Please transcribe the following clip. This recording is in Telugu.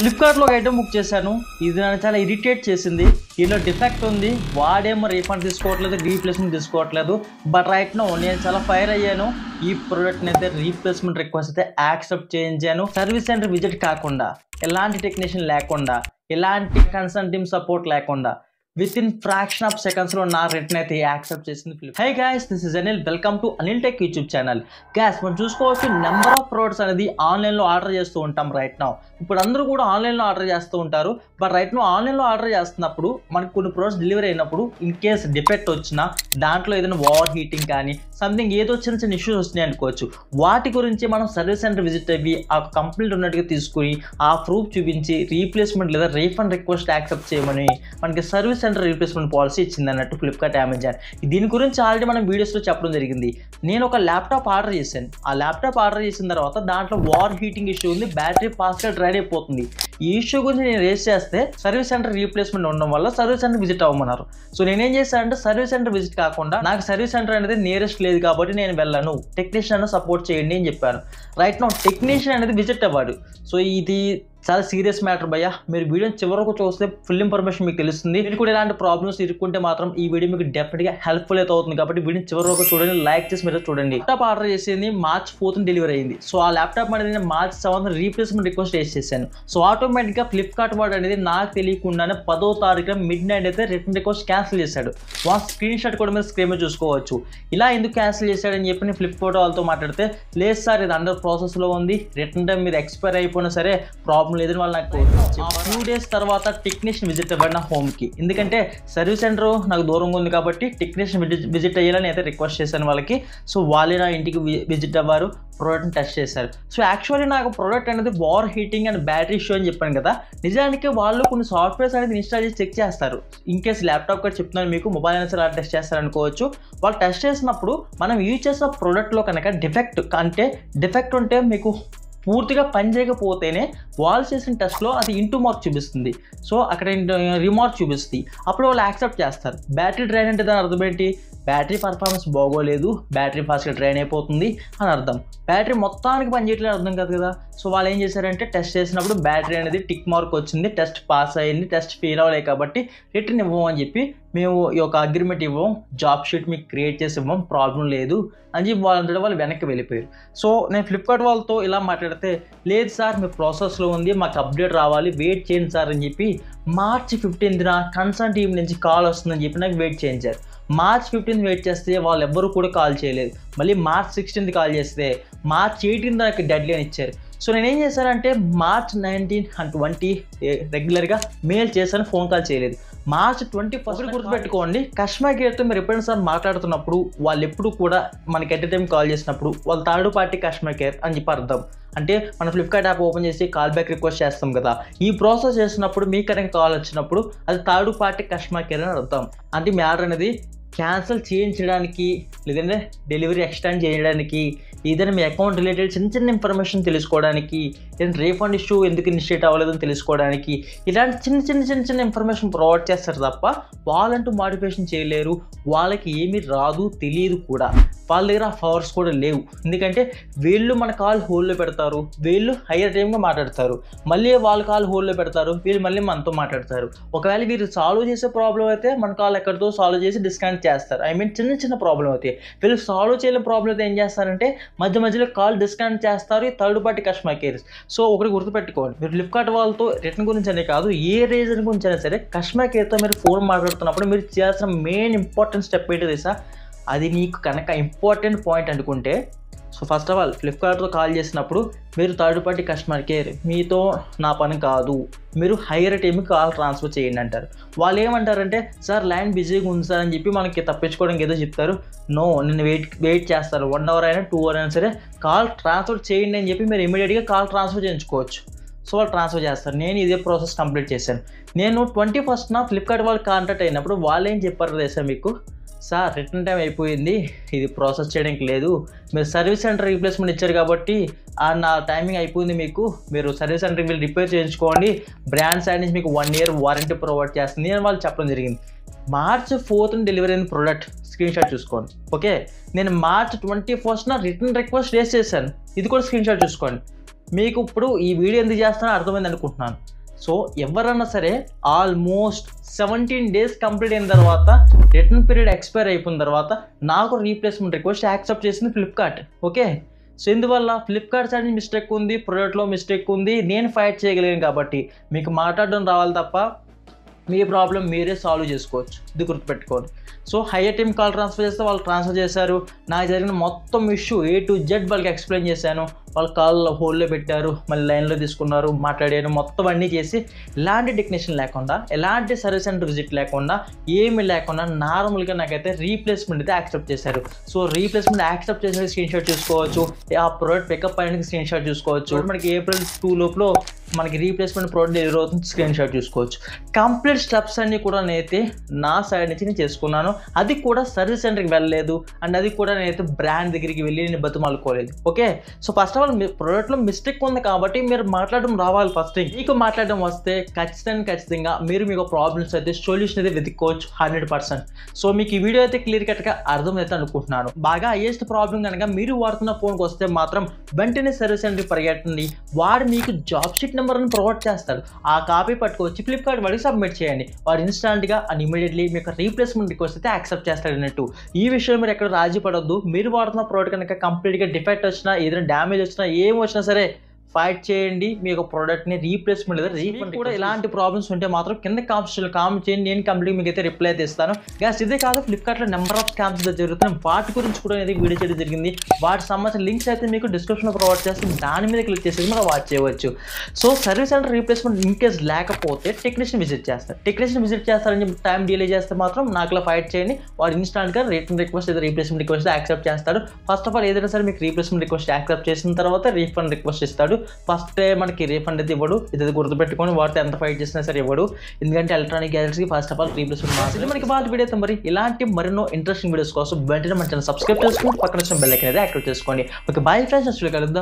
ఫ్లిప్కార్ట్లో ఒక ఐటమ్ బుక్ చేశాను. ఇది నన్ను చాలా ఇరిటేట్ చేసింది. దీనిలో డిఫెక్ట్ ఉంది, వాడేమో రీఫండ్ తీసుకోవట్లేదు, రీప్లేస్మెంట్ తీసుకోవట్లేదు. బట్ రైట్ నో నేను చాలా ఫైర్ అయ్యాను. ఈ ప్రోడక్ట్ని అయితే రీప్లేస్మెంట్ రిక్వెస్ట్ అయితే యాక్సెప్ట్ చేయించాను. సర్వీస్ సెంటర్ విజిట్ కాకుండా, ఎలాంటి టెక్నీషియన్ లేకుండా, ఎలాంటి కన్సల్ట్ టీమ్ సపోర్ట్ లేకుండా with in fraction of seconds లో నా రిటర్న్ అయితే యాక్సెప్ట్ చేసింది. Hi guys, this is Anil. Welcome to Anil tech YouTube channel. Guys, మనం చూసుకోవచ్చు నెంబర్ ఆఫ్ ప్రోడక్ట్స్ అనేది ఆన్లైన్లో ఆర్డర్ చేస్తూ ఉంటాం రైట్ నౌ. ఇప్పుడు అందరూ కూడా ఆన్లైన్లో ఆర్డర్ చేస్తూ ఉంటారు. బట్ రైట్ నౌ ఆన్లైన్లో ఆర్డర్ చేస్తున్నప్పుడు మనకు కొన్ని ప్రోడక్ట్స్ డెలివరీ అయినప్పుడు ఇన్ కేస్ డిఫెక్ట్ వచ్చినా, దాంట్లో ఏదైనా ఓవర్ హీటింగ్ కానీ సంథింగ్ ఏదో చిన్న చిన్న ఇష్యూస్ వచ్చినాయి అనుకోవచ్చు. వాటి గురించి మనం సర్వీస్ సెంటర్ విజిట్ అయ్యి ఆ కంప్లీట్ ఉన్నట్టుగా తీసుకుని ఆ ప్రూఫ్ చూపించి రీప్లేస్మెంట్ లేదా రీఫండ్ రిక్వెస్ట్ యాక్సెప్ట్ చేయమని మనకి సర్వీస్ సెంటర్ రీప్లేస్మెంట్ పాలసీ ఇచ్చింది అన్నట్టు ఫ్లిప్కార్ట్, అమెజాన్. దీని గురించి ఆల్రెడీ మనం వీడియోస్లో చెప్పడం జరిగింది. నేను ఒక ల్యాప్టాప్ ఆర్డర్ చేశాను. ఆ ల్యాప్టాప్ ఆర్డర్ చేసిన తర్వాత దాంట్లో ఓవర్ హీటింగ్ ఇష్యూ ఉంది, బ్యాటరీ ఫాస్ట్గా డ్రైన్ అయిపోతుంది. ఈ ఇష్యూ గురించి నేను రేస్ చేస్తే సర్వీస్ సెంటర్ రీప్లేస్మెంట్ ఉండడం వల్ల సర్వీస్ సెంటర్ విజిట్ అవ్వమన్నారు. సో నేనేం చేశానంటే సర్వీస్ సెంటర్ విజిట్ కాకుండా నాకు సర్వీస్ సెంటర్ అనేది నియరెస్ట్ లేదు కాబట్టి నేను వెళ్ళను, టెక్నీషియన్ సపోర్ట్ చేయండి అని చెప్పాను. రైట్ నౌ టెక్నీషియన్ అనేది విజిట్ అవ్వాడు. సో ఇది చాలా సీరియస్ మ్యాటర్ భయ్యా. మీరు వీడియోని చివరకు చూస్తే ఫుల్ ఇన్ఫర్మేషన్ మీకు తెలుస్తుంది. మీరు కూడా ఇలాంటి ప్రాబ్లమ్స్ ఇరుక్కుంటే మాత్రం ఈ వీడియో మీకు డెఫినెట్గా హెల్ప్ఫుల్ అయితే అవుతుంది. కాబట్టి వీడియోని చివరకు చూడండి, లైక్ చేసి మీరు చూడండి. ల్యాప్టాప్ ఆర్డర్ చేసింది March 4th డెలివరీ అయింది. సో ఆ ల్యాప్టాప్ అనేది నేను March 7th replacement request raise చేశాను. సో ఆటోమేటిక్గా ఫ్లిప్కార్ట్ వాడు అనేది నాకు తెలియకుండానే 10వ తారీఖున మిడ్ నైట్ అయితే రిటర్న్ రిక్వెస్ట్ క్యాన్సిల్ చేశాడు. వన్ స్క్రీన్ షాట్ కూడా మీరు స్క్రీన్ మీద చూసుకోవచ్చు. ఇలా ఎందుకు క్యాన్సిల్ చేశాడని చెప్పి నేను ఫ్లిప్కార్ట్ వాళ్ళతో మాట్లాడితే, లేదు సార్ ఇది అండర్ ప్రాసెస్లో ఉంది, రిటర్న్ టైం మీరు ఎక్స్పైర్ అయిపోయినా సరే ప్రాబ్లం లేదని వాళ్ళు నాకు ఫ్యూ డేస్ తర్వాత టెక్నీషియన్ విజిట్ అవ్వండి నా హోమ్కి. ఎందుకంటే సర్వీస్ సెంటర్ నాకు దూరంగా ఉంది కాబట్టి టెక్నీషియన్ విజిట్ అయ్యేలా అయితే రిక్వెస్ట్ చేశాను వాళ్ళకి. సో వాళ్ళే నా ఇంటికి విజిట్ అవ్వారు, ప్రోడక్ట్ని టెస్ట్ చేశారు. సో యాక్చువల్లీ నాకు ప్రోడక్ట్ అనేది over heating and battery issue అని చెప్పాను కదా. నిజానికి వాళ్ళు కొన్ని సాఫ్ట్వేర్స్ అనేది ఇన్స్టాల్ చేసి చెక్ చేస్తారు. ఇన్ కేస్ ల్యాప్టాప్ కూడా చెప్తున్నాను మీకు, మొబైల్ అయినా సరే టెస్ట్ చేస్తారు అనుకోవచ్చు. వాళ్ళు టెస్ట్ చేసినప్పుడు మనం యూజ్ చేసిన ప్రోడక్ట్లో కనుక డిఫెక్ట్ ఉంటే మీకు పూర్తిగా పని చేయకపోతేనే వాళ్ళు చేసిన టెస్ట్లో అది ఇంటూ మార్క్ చూపిస్తుంది. సో అక్కడ రిమార్క్ చూపిస్తుంది. అప్పుడు వాళ్ళు యాక్సెప్ట్ చేస్తారు. బ్యాటరీ డ్రైన్ అంటే దాని అర్థం ఏంటి? బ్యాటరీ పర్ఫార్మెన్స్ బాగోలేదు, బ్యాటరీ ఫాస్ట్గా డ్రైన్ అయిపోతుంది అని అర్థం. బ్యాటరీ మొత్తానికి పనిచేయట్లేదు అర్థం కాదు కదా. సో వాళ్ళు ఏం చేశారంటే టెస్ట్ చేసినప్పుడు బ్యాటరీ అనేది టిక్ మార్క్ వచ్చింది, టెస్ట్ పాస్ అయ్యింది, టెస్ట్ ఫెయిల్ అవ్వలేదు కాబట్టి రిటర్న్ ఇవ్వం అని చెప్పి, మేము ఈ యొక్క అగ్రిమెంట్ ఇవ్వం, జాబ్ షీట్ మీకు క్రియేట్ చేసి ఇవ్వం, ప్రాబ్లం లేదు అని చెప్పి వాళ్ళు వెనక్కి వెళ్ళిపోయారు. సో నేను ఫ్లిప్కార్ట్ వాళ్ళతో ఇలా మాట్లాడితే, లేదు సార్ మీ ప్రాసెస్లో ఉంది, మాకు అప్డేట్ రావాలి, వెయిట్ చేయండి సార్ అని చెప్పి March 15th కన్సర్న్ టీం నుంచి కాల్ వస్తుందని చెప్పి నాకు వెయిట్ చేయించారు. March 15th వెయిట్ చేస్తే వాళ్ళు ఎవ్వరు కూడా కాల్ చేయలేదు. మళ్ళీ March 16th కాల్ చేస్తే March 18th నాకు డెడ్ లైన్ ఇచ్చారు. సో నేనేం చేశానంటే March 19 and 20 రెగ్యులర్గా మెయిల్ చేశాను, ఫోన్ కాల్ చేయలేదు. March 21 గుర్తుపెట్టుకోండి, కస్టమర్ కేర్తో మీరు ఎప్పుడైనా సార్ మాట్లాడుతున్నప్పుడు వాళ్ళు ఎప్పుడు కూడా మనకి ఎట్ టైం కాల్ చేసినప్పుడు వాళ్ళు థర్డ్ పార్టీ కస్టమర్ కేర్ అని చెప్పి అర్థం. అంటే మన ఫ్లిప్కార్ట్ యాప్ ఓపెన్ చేసి కాల్ బ్యాక్ రిక్వెస్ట్ చేస్తాం కదా, ఈ ప్రాసెస్ చేసినప్పుడు మీకు కనుక కాల్ వచ్చినప్పుడు అది థర్డ్ పార్టీ కస్టమర్ కేర్ అని అర్థం. అంటే మీ ఆర్డర్ అనేది క్యాన్సిల్ చేయించడానికి, లేదంటే డెలివరీ ఎక్స్టెండ్ చేయడానికి, ఏదైనా మీ అకౌంట్ రిలేటెడ్ చిన్న ఇన్ఫర్మేషన్ తెలుసుకోవడానికి, ఏదైనా రీఫండ్ ఇష్యూ ఎందుకు ఇనిషియేట్ అవ్వలేదని తెలుసుకోవడానికి, ఇలాంటి చిన్న ఇన్ఫర్మేషన్ ప్రొవైడ్ చేస్తారు తప్ప వాళ్ళంటూ మోడిఫికేషన్ చేయలేరు. వాళ్ళకి ఏమీ రాదు, తెలియదు కూడా. వాళ్ళ దగ్గర ఆ పవర్స్ కూడా లేవు. ఎందుకంటే వీళ్ళు మన కాల్ హోల్డ్లో పెడతారు, వీళ్ళు హైయర్ టైమ్గా మాట్లాడతారు, మళ్ళీ వాళ్ళు కాల్ హోల్డ్లో పెడతారు, వీళ్ళు మళ్ళీ మనతో మాట్లాడతారు. ఒకవేళ వీళ్ళు సాల్వ్ చేసే ప్రాబ్లం అయితే మన కాల్ ఎక్కడితో సాల్వ్ చేసి డిస్కనెక్ట్ చేస్తారు. ఐ మీన్ చిన్న ప్రాబ్లం అయితే. వీళ్ళు సాల్వ్ చేయలేని ప్రాబ్లం అయితే ఏం చేస్తారంటే మధ్యలో కాల్ డిస్కనెక్ట్ చేస్తారు, third party customer care. So ఒకటి గుర్తుపెట్టుకోండి, మీరు ఫ్లిప్కార్ట్ వాళ్ళతో రిటర్న్ గురించి అనే కాదు, ఏ రీజన్ గురించి అయినా సరే కస్టమర్ కేర్తో మీరు ఫోన్ మాట్లాడుతున్నప్పుడు మీరు చేయాల్సిన మెయిన్ ఇంపార్టెంట్ స్టెప్ ఏంటో తెలుసా? అది నీకు కనుక ఇంపార్టెంట్ పాయింట్ అనుకుంటే, సో ఫస్ట్ ఆఫ్ ఆల్ ఫ్లిప్కార్ట్తో కాల్ చేసినప్పుడు మీరు థర్డ్ పార్టీ కస్టమర్ కేర్, మీతో నా పని కాదు, మీరు హైయర్ టీమ్కి కాల్ ట్రాన్స్ఫర్ చేయండి అంటారు. వాళ్ళు ఏమంటారంటే, సార్ లైన్ బిజీగా ఉంది సార్ అని చెప్పి మనకి తప్పించుకోవడానికి ఏదో చెప్తారు. నో, నేను వెయిట్ చేస్తారు, 1 hour అయినా 2 hours అయినా సరే కాల్ ట్రాన్స్ఫర్ చేయండి అని చెప్పి మీరు ఇమీడియట్గా కాల్ ట్రాన్స్ఫర్ చేయించుకోవచ్చు. సో వాళ్ళు ట్రాన్స్ఫర్ చేస్తారు. నేను ఇదే ప్రాసెస్ కంప్లీట్ చేశాను. నేను 21st ఫ్లిప్కార్ట్ వాళ్ళు కాంటాక్ట్ అయినప్పుడు వాళ్ళు ఏం చెప్పారు తెలుసా మీకు? సార్ రిటర్న్ టైం అయిపోయింది, ఇది ప్రాసెస్ చేయడానికి లేదు, మీరు సర్వీస్ సెంటర్ రీప్లేస్మెంట్ ఇచ్చారు కాబట్టి నా టైమింగ్ అయిపోయింది, మీరు సర్వీస్ సెంటర్కి వెళ్ళి రిపేర్ చేయించుకోండి, బ్రాండ్ సైడ్ నుంచి మీకు 1 year వారంటీ ప్రొవైడ్ చేస్తుంది అని వాళ్ళు చెప్పడం జరిగింది. March 4th డెలివరీ అయిన ప్రోడక్ట్ స్క్రీన్ షాట్ చూసుకోండి. ఓకే, నేను March 21st return request raise చేశాను, ఇది కూడా స్క్రీన్ షాట్ చూసుకోండి. మీకు ఇప్పుడు ఈ వీడియో ఎందుకు చేస్తానో అర్థమైంది అనుకుంటున్నాను. సో ఎవరన్నా సరే ఆల్మోస్ట్ 17 days కంప్లీట్ అయిన తర్వాత రిటర్న్ పీరియడ్ ఎక్స్పైర్ అయిపోయిన తర్వాత నాకు రీప్లేస్మెంట్ రిక్వెస్ట్ యాక్సెప్ట్ చేసింది ఫ్లిప్కార్ట్. ఓకే, సో ఇందువల్ల ఫ్లిప్కార్ట్ సైడ్ మిస్టేక్ ఉంది, ప్రోడక్ట్లో మిస్టేక్ ఉంది, నేను ఫైట్ చేయగలిగాను. కాబట్టి మీకు మాట్లాడడం రావాలి తప్ప మీ ప్రాబ్లం మీరే సాల్వ్ చేసుకోవచ్చు, ఇది గుర్తుపెట్టుకోండి. So hire team call transfer చేస్తే వాళ్ళు ట్రాన్స్ఫర్ చేశారు. నాకు జరిగిన మొత్తం ఇష్యూ A to Z వాళ్ళకి ఎక్స్ప్లెయిన్ చేశాను. వాళ్ళు కాల్లో హోల్డ్లో పెట్టారు, మళ్ళీ లైన్లో తీసుకున్నారు, మాట్లాడాను, మొత్తం అన్నీ చేసి ఎలాంటి టెక్నీషియన్ లేకుండా, ఎలాంటి సర్వీస్ సెంటర్ విజిట్ లేకుండా, ఏమీ లేకుండా నార్మల్గా నాకైతే రీప్లేస్మెంట్ అయితే యాక్సెప్ట్ చేశారు. సో రీప్లేస్మెంట్ యాక్సెప్ట్ చేసిన స్క్రీన్ షాట్ చూసుకోవచ్చు, ఆ ప్రోడక్ట్ పికప్ అయిన స్క్రీన్ షాట్ చూసుకోవచ్చు. మనకి April 2 లోపల మనకి రీప్లేస్మెంట్ ప్రోడక్ట్ డెలివరీ అవుతుంది, స్క్రీన్ షాట్ చూసుకోవచ్చు. కంప్లీట్ స్టెప్స్ అన్నీ కూడా నేనైతే నా సైడ్ నుంచి నేను చేసుకున్నాను. అది కూడా సర్వీస్ సెంటర్కి వెళ్ళలేదు, అండ్ అది కూడా నేనైతే బ్రాండ్ దగ్గరికి వెళ్ళి నేను బతిమాలుకోలేదు. Okay, so first of all మీ ప్రోడక్ట్లో మిస్టేక్ ఉంది కాబట్టి మీరు మాట్లాడడం రావాలి. ఫస్ట్ థింగ్, మీకు మాట్లాడడం వస్తే ఖచ్చితంగా మీరు మీకు ప్రాబ్లమ్స్ అయితే సొల్యూషన్ అయితే వెతుక్కోవచ్చు 100%. సో మీకు ఈ వీడియో అయితే క్లియర్ కట్గా అర్థమైతే అనుకుంటున్నాను. బాగా హైయెస్ట్ ప్రాబ్లం కనుక మీరు వాడుతున్న ఫోన్కి వస్తే మాత్రం వెంటనే సర్వీస్ సెంటర్కి పరిగెట్టండి. వాడు మీకు జాబ్ షీట్ నెంబర్ అని ప్రొవైడ్ చేస్తాడు, ఆ కాపీ పట్టుకొచ్చి ఫ్లిప్కార్ట్ వాడికి సబ్మిట్ చేయండి. వాడు ఇన్స్టాంట్గా అండ్ ఇమీడియట్లీ మీకు రీప్లేస్మెంట్ రిక్వెస్ట్ అయితే యాక్సెప్ట్ చేస్తాడు అన్నట్టు. ఈ విషయంలో మీరు ఎక్కడ రాజీ పడొద్దు. మీరు వాడుతున్న ప్రోడక్ట్ కనుక కంప్లీట్గా డిఫెక్ట్ వచ్చినా, ఏదైనా డ్యామేజ్ వచ్చినా, ఏం వచ్చినా సరే ఫైట్ చేయండి. మీ యొక్క ప్రోడక్ట్ని రీప్లేస్మెంట్ లేదా రీఫండ్ కూడా ఇలాంటి ప్రాబ్లమ్స్ ఉంటే మాత్రం కింద కామెంట్ చేయండి, నేను కంప్లీట్ మీకు అయితే రిప్లై అయితే ఇస్తాను. గ్యాస్ ఇదే కాదు, ఫ్లిప్కార్ట్లో నెంబర్ ఆఫ్ స్కామ్స్ అయితే జరుగుతున్నాయి, వాటి గురించి కూడా అనేది వీడియో చేయడం జరిగింది. వాటికి సంబంధించిన లింక్స్ అయితే మీకు డిస్క్రిప్షన్లో ప్రొవైడ్ చేస్తాను, దాని మీద క్లిక్ చేసి మనం వాచ్ చేయవచ్చు. So service centre replacement in case లేకపోతే టెక్నీషియన్ విజిట్ చేస్తారని టైం డిలే చేస్తే మాత్రం నాకులా ఫైట్ చేయండి. వాడు ఇన్స్టాంట్గా రిటర్న్ రిక్వెస్ట్ లేదా రీప్లేస్మెంట్ రిక్వెస్ట్ యాక్సెప్ట్ చేస్తాడు. ఫస్ట్ ఆఫ్ ఆల్ ఏదైనా సరే మీకు రీప్లేస్మెంట్ రిక్వెస్ట్ యాక్సెప్ట్ చేసిన తర్వాత రీఫండ్ రిక్వెస్ట్ ఇస్తాడు. ఫస్ట్ మనకి రీఫండ్ అయితే ఇవ్వడు, ఇది గుర్తుపెట్టుకొని వాడితే ఎంత ఫైట్ చేసినా సరే ఇవ్వడు. ఎందుకంటే ఎలక్ట్రానిక్ గ్యాజెట్స్కి ఫస్ట్ ఆఫ్ ఆల్ రీప్లేస్మెంట్ ఇది మనకి వాళ్ళ వీడియో అయితే. మరి ఇలాంటి మరెన్నో ఇంట్రెస్టింగ్ వీడియోస్ కోసం వెంటనే మన ఛానల్ సబ్స్క్రైబ్ చేసుకుని పక్కన వచ్చిన బెల్ ఐకాన్ అయితే యాక్టివేట్ చేసుకోండి. ఓకే, బై ఫ్రెండ్స్, కలుద్దాం.